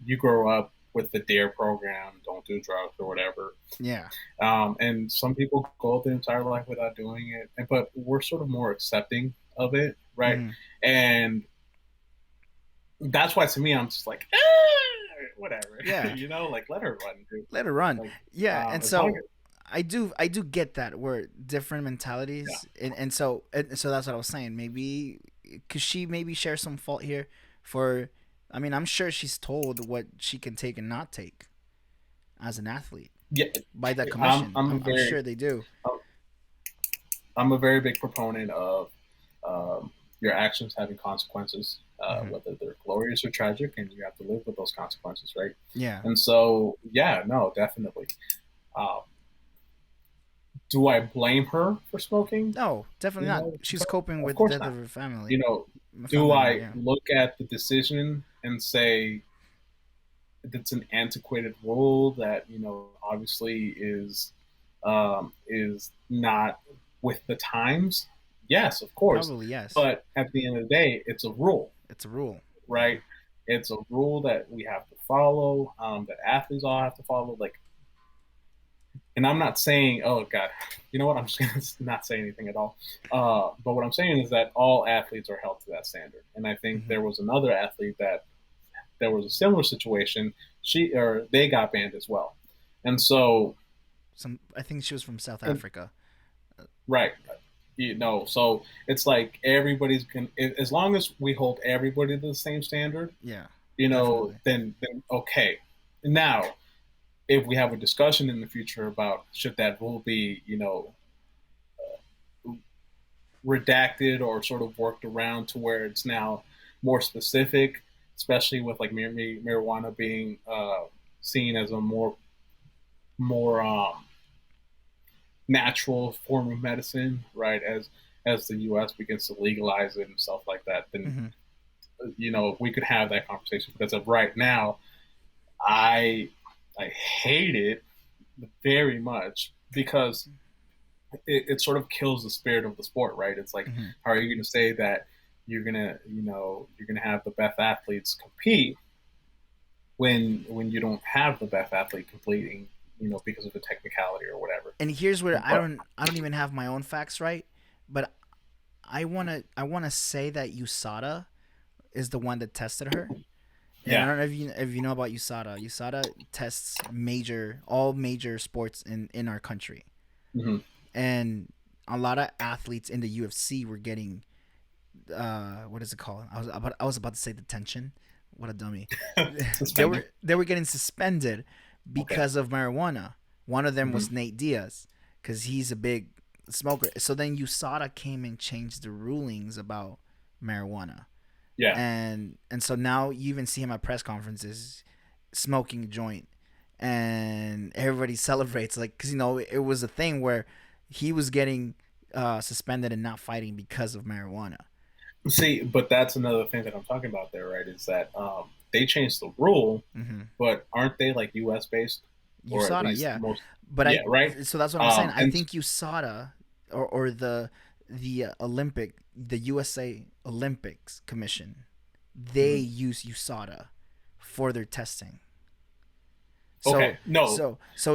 You grow up with the DARE program, don't do drugs or whatever, yeah, and some people go their entire life without doing it, but we're sort of more accepting of it, right? mhm, And that's why to me I'm just like, whatever, yeah. like let her run, dude. Let it run. Like Yeah, and as long so as I do get that we're different yeah, mentalities, and so that's what I was saying. Maybe because she maybe shares some fault here for. I mean, I'm sure she's told what she can take and not take as an athlete yeah. by that I'm commission. I'm a I'm very sure they do. I'm a very big proponent of your actions having consequences, Hmm. whether they're glorious or tragic, and you have to live with those consequences, right? Yeah. And so, yeah, no, definitely. Um, do I blame her for smoking? No, definitely not. She's coping Of with the course death not. of her You know, do family member. I Yeah. look at the decision and say it's an antiquated rule that obviously is not with the times? Yes, of course. Probably yes. But at the end of the day, it's a rule, It's a rule. right? It's a rule that we have to follow, that athletes all have to follow. Like, and I'm not saying, oh God, you know what? I'm just gonna not say anything at all. But what I'm saying is that all athletes are held to that standard. And I think Hmm. there was another athlete that there was a similar situation. She or they got banned as well. And so, I think she was from South and, Africa. right, so it's like everybody's can as long as we hold everybody to the same standard, Yeah, definitely. then okay. Now, if we have a discussion in the future about should that rule be, redacted or sort of worked around to where it's now more specific, especially with like marijuana being seen as a more natural form of medicine, right? As the U.S. begins to legalize it and stuff like that, then Hmm. we could have that conversation. But as of right now, I I hate it very much because it sort of kills the spirit of the sport, right? It's like, Mm-hmm. how are you going to say that you're gonna have the best athletes compete when you don't have the best athlete completing, because of a technicality or whatever. And here's where But I don't even have my own facts right, but I wanna say that USADA is the one that tested her. And I yeah, don't know if you know about USADA. USADA tests all major sports in our country, hmm and a lot of athletes in the UFC were getting what is it called? I was about to say detention. What a dummy. suspended. They were getting suspended Okay, because of marijuana. One of them hmm was Nate Diaz because he's a big smoker. So then USADA came and changed the rulings about marijuana, yeah. and so now you even see him at press conferences smoking a joint, and everybody celebrates like because it was a thing where he was getting suspended and not fighting because of marijuana. See, but that's another thing that I'm talking about there, right? Is that they changed the rule, Mm-hmm. but aren't they like U.S. based, or at USADA, least yeah, most? but Yeah, right. so that's what I'm saying. I And think USADA or the USA Olympics Commission, they mhm. use USADA for their testing. So Okay, no,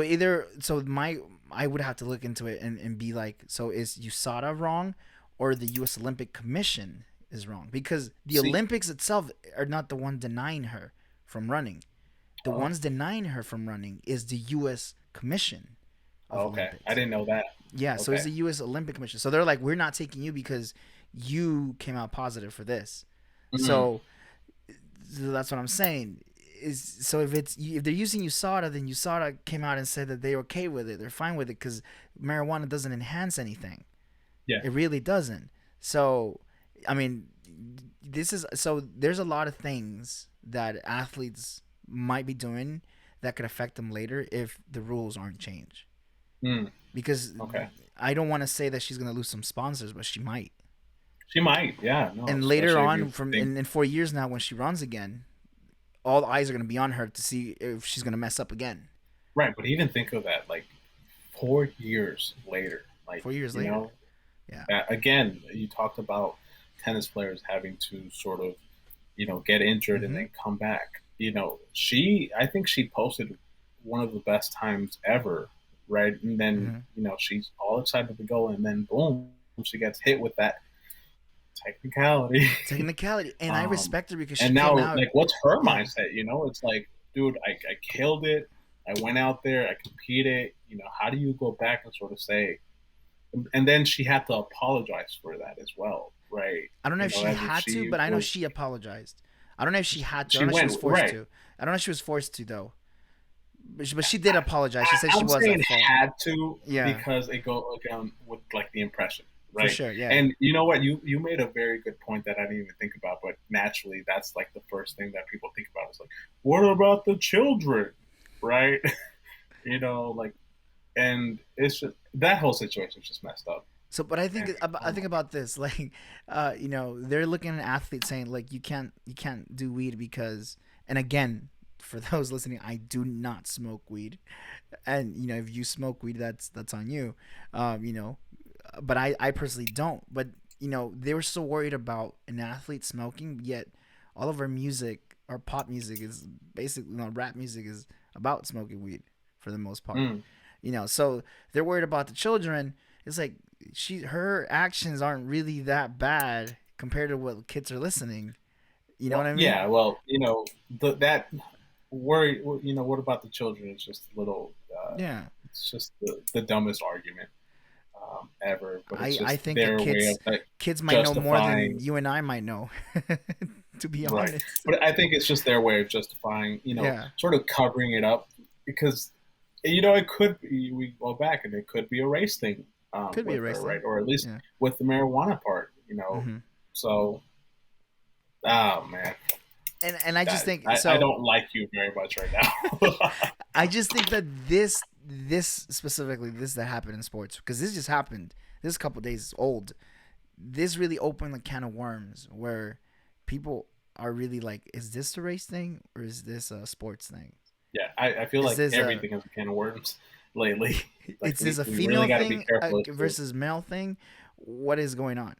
either my I would have to look into it and be like, so is USADA wrong or the US Olympic Commission is wrong? Because the see, Olympics itself are not the one denying her from running. The oh, ones denying her from running is the US Commission of okay, I Olympics. didn't know that. Yeah, so it's Okay, the US Olympic Commission. So they're like, we're not taking you because you came out positive for this. mm, So that's what I'm saying. Is so if they're using USADA, then USADA came out and said that they're okay with it. They're fine with it because marijuana doesn't enhance anything. yeah, It really doesn't. So, I mean, there's a lot of things that athletes might be doing that could affect them later if the rules aren't changed. mm, Because okay. I don't want to say that she's gonna lose some sponsors, but she might. She might, yeah, no, And later especially if you on, from think in 4 years now, when she runs again, all the eyes are gonna be on her to see if she's gonna mess up again. right, but even think of that, like 4 years later, like 4 years you later, know, yeah. again, you talked about tennis players having to sort of, get injured and Mm-hmm. then come back. I think she posted one of the best times ever, right? And then, Mm-hmm. she's all excited to go, and then boom, she gets hit with that technicality. Technicality, and I um, respect her because she and came now, out. like, what's her Yeah, mindset? It's like, dude, I killed it. I went out there, I competed. How do you go back and sort of say, and then she had to apologize for that as well, right? I don't know if she As if had to, she but I know was, she apologized. I don't know if she had to. I she don't know if she went was forced right. to. I don't know if she was forced to though. But she did apologize. She said she I'm was at saying fault. had to Yeah, because it go with like the impression, for right? sure. Yeah. And you know what? You made a very good point that I didn't even think about, but naturally, that's like the first thing that people think about is like, what about the children, right? Like, and it's just that whole situation is just messed up. So, but I think And I oh think my, about this, like, they're looking at athletes saying like you can't do weed because, and again, for those listening, I do not smoke weed, and if you smoke weed, that's on you, you know, but I personally don't. But they were so worried about an athlete smoking, yet all of our music, our pop music is basically, rap music is about smoking weed for the most part. mm. So they're worried about the children. It's like her actions aren't really that bad compared to what kids are listening. You know what Well, I mean? yeah, well, that worry. What about the children? It's just a little. Yeah. It's just the dumbest argument ever. But it's I just think that their way of like kids might know more than justifying, you and I might know. To be right? honest. But I think it's just their way of justifying, Yeah. sort of covering it up because it could be, we go back and it could be a race thing Could be a with race her, thing. right? Or at least Yeah. with the marijuana part. Hmm. So, oh man, And I just that think I so. don't like you very much right now. I just think that this specifically this that happened in sports because this just happened. This couple days is old. This really opened a can of worms where people are really like, is this a race thing or is this a sports thing? Yeah, I feel Is like this a everything is a can of worms. lately. Like Is this a we really female got to be thing careful to. versus male thing? What is going on?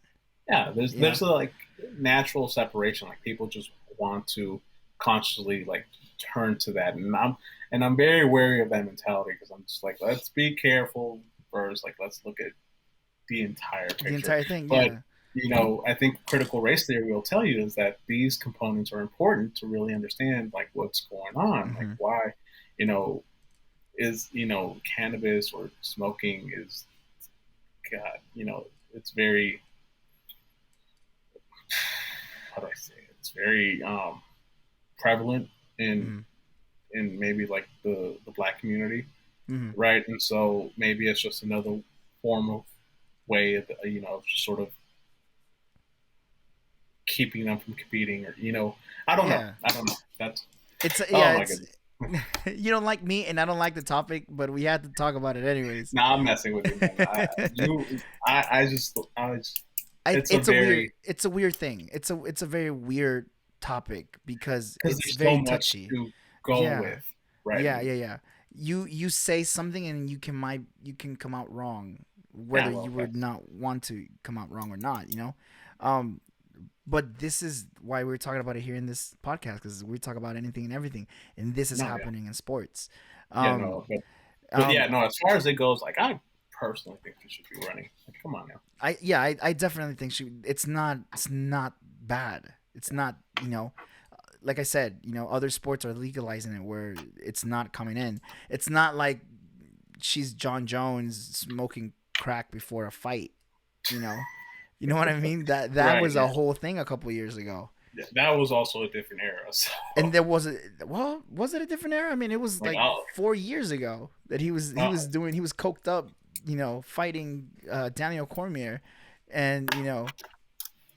Yeah, You know? there's a like natural separation. Like people just want to consciously like turn to that, and I'm very wary of that mentality because I'm just like, let's be careful first. Like let's look at the entire The picture. entire thing, But yeah. I think critical race theory will tell you is that these components are important to really understand like what's going on, like Hmm. why, you know, is cannabis or smoking is God, it's very how do I say it? It's very prevalent in Hmm. maybe like the black community, Hmm. right? And so maybe it's just another form of way of sort of keeping them from competing, or Yeah. I don't know. That's It's oh yeah, my it's goodness. you don't like me and I don't like the topic, but we had to talk about it anyways. Nah, I'm messing with you, man. I just it's a very It's a weird thing. It's a very weird topic because because it's there's so very much touchy. to go Yeah. with, right? Yeah, yeah, yeah. You say something and you can come out wrong whether Yeah, you well, would not want to come out wrong or not. Um but this is why we're talking about it here in this podcast because we talk about anything and everything and this is no, yeah, happening in sports. yeah, Um no, but yeah, um no. As far as it goes, like I personally think she should be running. Like, come on now. I definitely think it's not bad. It's not, like I said, other sports are legalizing it where it's not coming in. It's not like she's John Jones smoking crack before a fight, you know. You know what I mean? That Right. was a Yeah. whole thing a couple years ago. That was also a different era. So, And there was was it a different era? I mean, it was like, like 4 years ago that he was coked up, fighting Daniel Cormier, and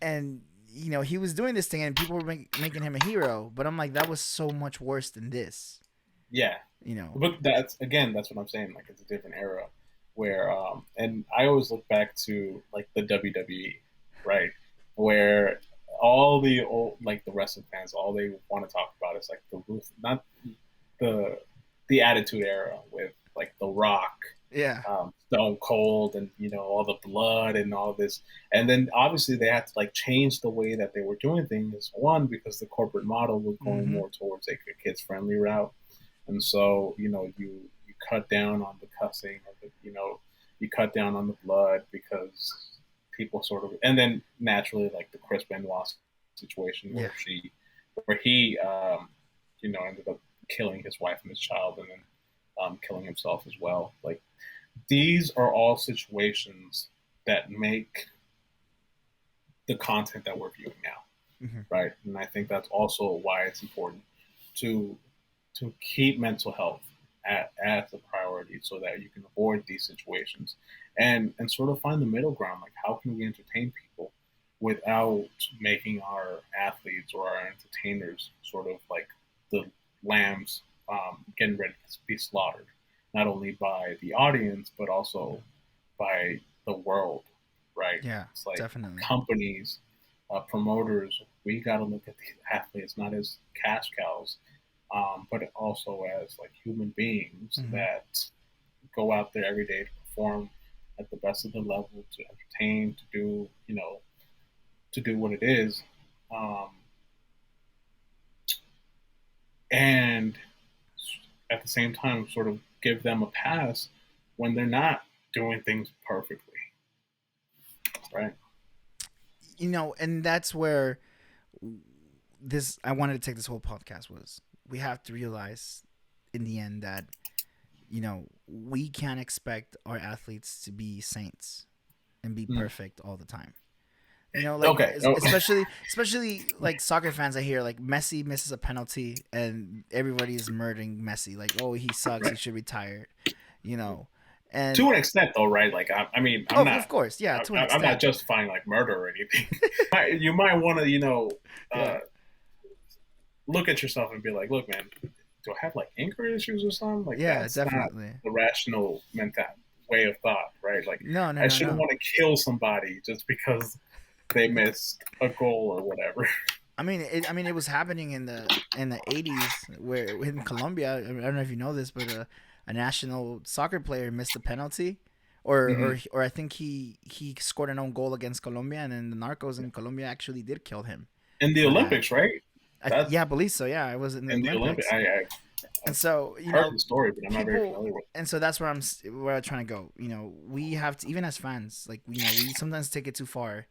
and he was doing this thing and people were making him a hero, but I'm like that was so much worse than this, yeah, you know. but that's what I'm saying. Like, it's a different era where, and I always look back to like the WWE, right, where all the old like the wrestling fans, all they want to talk about is like not the Attitude Era with like The Rock, Yeah. Stone Cold, and all the blood and all this. And then obviously they had to like change the way that they were doing things. One, because the corporate model was going Mm-hmm. more towards like a kids friendly route, and so you cut down on the cussing, or you cut down on the blood because people sort of, and then naturally like the Chris Benoit situation Yeah. where he ended up killing his wife and his child, and then killing himself as well. Like, these are all situations that make the content that we're viewing now, Mm-hmm. right? And I think that's also why it's important to keep mental health as a priority, so that you can avoid these situations, and sort of find the middle ground. Like, how can we entertain people without making our athletes or our entertainers sort of like the lambs, getting ready to be slaughtered, not only by the audience but also by the world, right? Yeah, It's like definitely. companies, promoters. We got to look at these athletes not as cash cows, but also as like human beings Mm-hmm. that go out there every day to perform at the best of the level, to entertain, to do what it is, um, and at the same time sort of give them a pass when they're not doing things perfectly, right? And that's where this I wanted to take this whole podcast was we have to realize in the end that we can't expect our athletes to be saints and be Mm. perfect all the time. Like Okay. Oh. especially like soccer fans I hear like Messi misses a penalty and everybody is murdering Messi like, oh, he sucks, he Right. should retire, you know. And To an extent, though, right? Like, I mean, oh, of course, yeah, to an I'm not extent. justifying like murder or anything. You might want to, Yeah. uh, look at yourself and be like, look, man, do I have like anger issues or something? Like, Yeah, that's not definitely. the rational mental way of thought, right? Like, No, no, I no, shouldn't no. want to kill somebody just because they missed a goal or whatever. I mean, it was happening in the '80s where in Colombia. I don't know if you know this, but a national soccer player missed a penalty, Hmm. or I think he scored an own goal against Colombia, and then the narcos in Colombia actually did kill him In the for that. Olympics, right? That's Yeah, I believe so. Yeah, I was in the in the Olympic. Olympics, I and so heard the story, but I'm not very people, familiar with and so that's where I'm trying to go. We have to, even as fans, like we sometimes take it too far, it.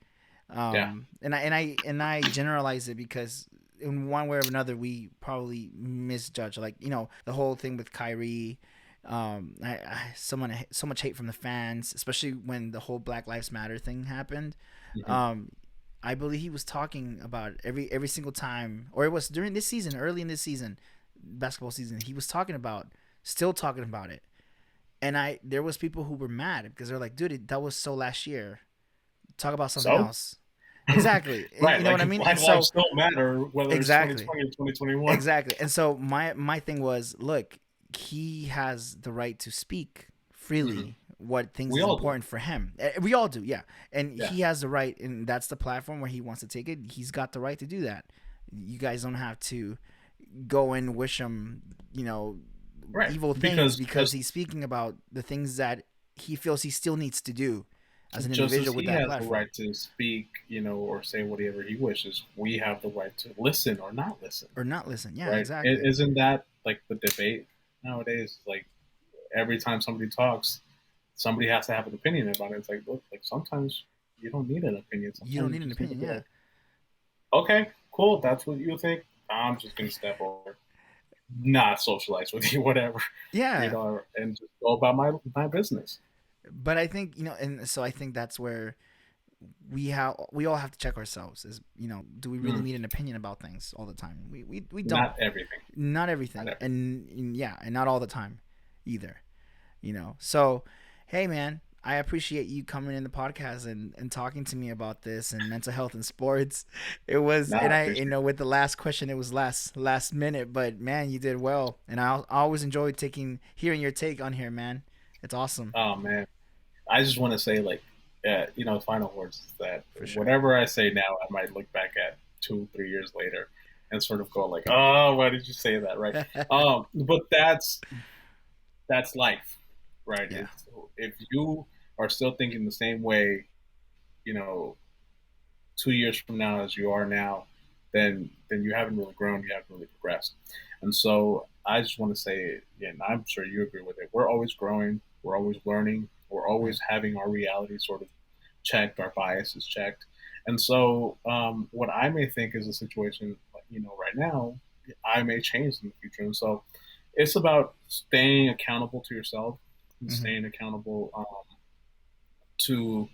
Yeah. and I generalize it because in one way or another we probably misjudge, like the whole thing with Kyrie. So much hate from the fans, especially when the whole Black Lives Matter thing happened. Hmm. um I believe he was talking about every single time, or it was during this season, early in this season, basketball season. He was talking about, still talking about it, and there was people who were mad because they're like, dude, that was so last year. Talk about something So, else. Exactly. right, You know like what I mean? And Black lives so still matter whether it's exactly, 2020 or 2021. exactly. And so my thing was, look, he has the right to speak Hmm. freely what things We is all do. important for him. We all do, yeah. And Yeah. he has the right, and that's the platform where he wants to take it. He's got the right to do that. You guys don't have to go and wish him, Right. evil things Because because he's speaking about the things that he feels he still needs to do as an just as individual with he that has the platform. right to speak, or say whatever he wishes, we have the right to listen or not listen. Or not listen. Yeah, Right? exactly. Isn't that like the debate nowadays? Like every time somebody talks, somebody has to have an opinion about it. It's like, look, like sometimes you don't need an opinion. You don't Sometimes you need an just need to opinion, be yeah. like, okay, cool, that's what you think. I'm just gonna step over, not socialize with you, whatever, Yeah. and just go about my business. But I think, and so I think that's where we all have to check ourselves, is, do we really Mm, need an opinion about things all the time? We don't. not everything. Not Not everything, everything. and yeah, and not all the time either. So, hey man, I appreciate you coming in the podcast and talking to me about this and mental health and sports. It was, Not and I, appreciate. with the last question, it was last minute, but man, you did well, and I always enjoy hearing your take on here, man. It's awesome. Oh man, I just want to say, like, final words is that For sure. whatever I say now, I might look back at 2, 3 years later and sort of go like, oh, why did you say that, right? But that's life, right? Yeah. If you are still thinking the same way, you know, 2 years from now as you are now, then you haven't really grown, you haven't really progressed. And so I just want to say, and I'm sure you agree with it, we're always growing, we're always learning, we're Yeah. always having our reality sort of checked, our biases checked. And so what I may think is a situation, right now, I may change in the future. And so it's about staying accountable to yourself and Mm-hmm. staying accountable to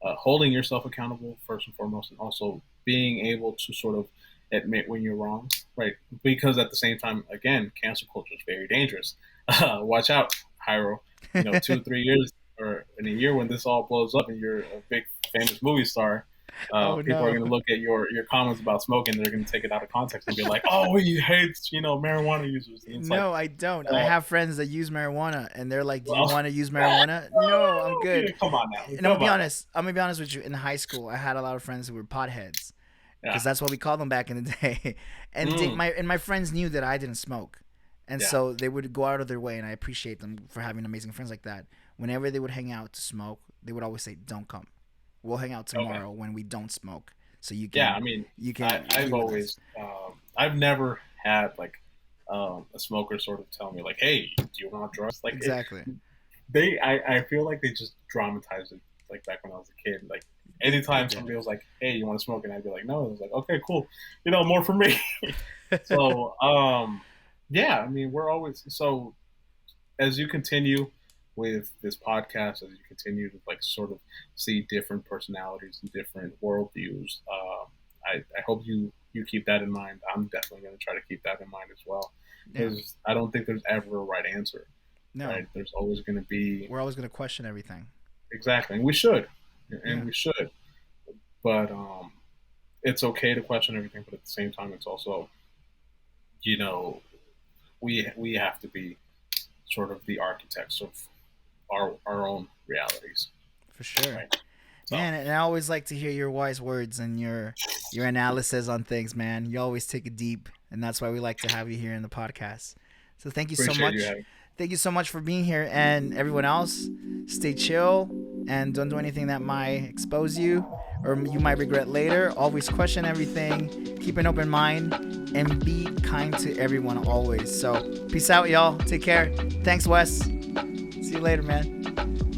holding yourself accountable first and foremost, and also being able to sort of admit when you're wrong, right? Because at the same time, again, cancel culture is very dangerous. Watch out, Hyro. 2 3 years or in a year when this all blows up and you're a big famous movie star, Oh people are no. going to look at your comments about smoking. They're going to take it out of context and be like, "Oh, he hates marijuana users," and it's like, No, I don't. I uh, have friends that use marijuana, and they're like, "Do you well, want to use marijuana?" No, I'm good. yeah, come on now, And I'm gonna come be on now, honest. I'm gonna be honest with you. In high school, I had a lot of friends who were potheads, yeah, because that's what we called them back in the day. And mm, my friends knew that I didn't smoke, and yeah, so they would go out of their way, and I appreciate them for having amazing friends like that. Whenever they would hang out to smoke, they would always say, "Don't come. We'll hang out okay. tomorrow when we don't smoke, so you Yeah, can I mean, you I, can be I've with us." always, I've never had like a smoker sort of tell me like, "Hey, do you want drugs?" Like Exactly. I feel like they just dramatized it. Like back when I was a kid, like They anytime did. somebody was like, "Hey, you want to smoke?" and I'd be like, "No," it was like, "Okay, cool, more for me." So, yeah, I mean, we're always so as you continue with this podcast, as you continue to like sort of see different personalities and different worldviews, I hope you keep that in mind. I'm definitely going to try to keep that in mind as well, Yeah. because I don't think there's ever a right answer. No, Right? There's always going to be we're always gonna question everything. exactly, and we should, Yeah. and we should, but it's okay to question everything, but at the same time, it's also you know we have to be sort of the architects of our own realities, For sure. right? So Man, and I always like to hear your wise words and your analysis on things, man. You always take it deep, and that's why we like to have you here in the podcast. So thank you so appreciate you much. having. Thank you so much for being here, and everyone else, stay chill and don't do anything that might expose you or you might regret later. Always question everything, keep an open mind, and be kind to everyone always. So, peace out, y'all. Take care. Thanks, Wes. See you later, man.